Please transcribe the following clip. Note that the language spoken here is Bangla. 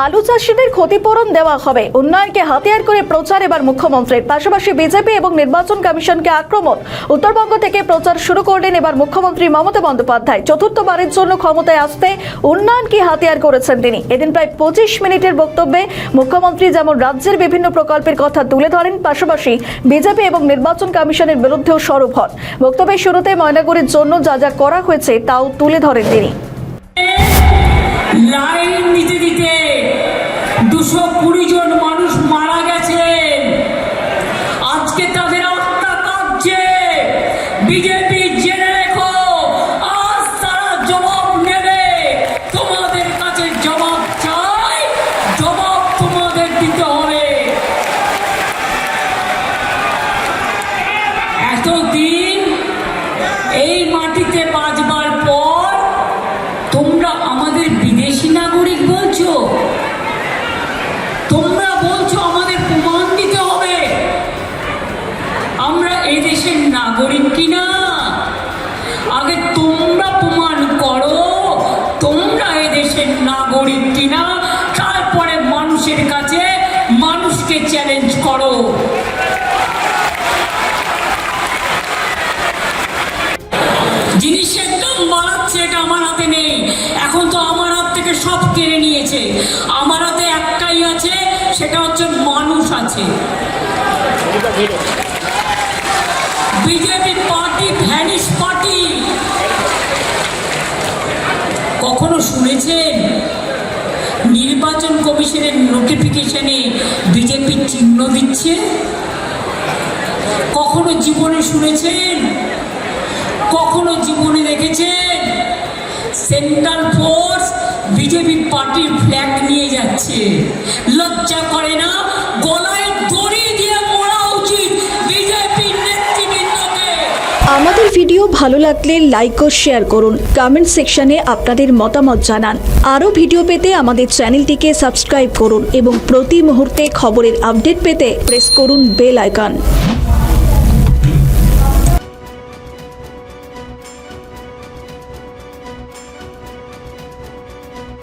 আলু চাষীদের ক্ষতিপূরণ দেওয়া হবে, উন্নয়নকে হাতিয়ার করে প্রচার এবার মুখ্যমন্ত্রীর। পাশাপাশি বিজেপি এবং নির্বাচন কমিশনকে আক্রমণ। উত্তরবঙ্গ থেকে প্রচার শুরু করলেন এবার মুখ্যমন্ত্রী মমতা বন্দ্যোপাধ্যায়। চতুর্থবারের জন্য ক্ষমতায় আসতে উন্নয়নকে হাতিয়ার করেছেন তিনি। এদিন প্রায় 25 মিনিটের বক্তব্যে মুখ্যমন্ত্রী যেমন রাজ্যের বিভিন্ন প্রকল্পের কথা তুলে ধরেন, পাশাপাশি বিজেপি এবং নির্বাচন কমিশনের বিরুদ্ধেও সরব হন। বক্তব্যের শুরুতে ময়নাগুড়ির জন্য যা যা করা হয়েছে তাও তুলে ধরেন তিনি। লাইন নিতে দিতে 220 জন মানুষ মারা গেছেন। আজকে তাদের আত্মা কাঁদছে। বিজেপি জেনে রেখো, আজ তারা জবাব নেবে। তোমাদের কাছে জবাব চাই, জবাব তোমাদের দিতে হবে। এতদিন এই মাটিতে বাঁচবার পর তোমরা আমাদের বিদেশি নাগরিক বলছো, তোমরা বলছো আমাদের প্রমাণ দিতে হবে আমরা এই দেশের নাগরিক কিনা। আগে তোমরা প্রমাণ করো তোমরা এই দেশের নাগরিক কিনা, তারপরে মানুষের কাছে মানুষকে চ্যালেঞ্জ করো। জিনিসের দাম বাড়াচ্ছে, এটা আমার হাতে নেই। এখন তো আমার হাত থেকে সব কেড়ে নিয়েছে। আমার হাতে একটাই আছে, সেটা হচ্ছে মানুষ আছে। BJP party vanish party. কখনো শুনেছেন নির্বাচন কমিশনের নোটিফিকেশনে বিজেপি চিহ্ন দিচ্ছে? কখনো জীবনে শুনেছেন? কখনো জীবনে দেখেছেন সেন্ট্রাল ফোর্স বিজেপি পার্টির ফ্ল্যাগ নিয়ে যাচ্ছে? লজ্জা করে না? গলায় দড়ি দিয়ে মরা উচিত বিজেপির নেতৃবৃন্দকে। আমাদের ভিডিও ভালো লাগলে লাইক ও শেয়ার করুন, কমেন্ট সেকশনে আপনাদের মতামত জানান। আরও ভিডিও পেতে আমাদের চ্যানেলটিকে সাবস্ক্রাইব করুন এবং প্রতি মুহূর্তে খবরের আপডেট পেতে প্রেস করুন বেল আইকন।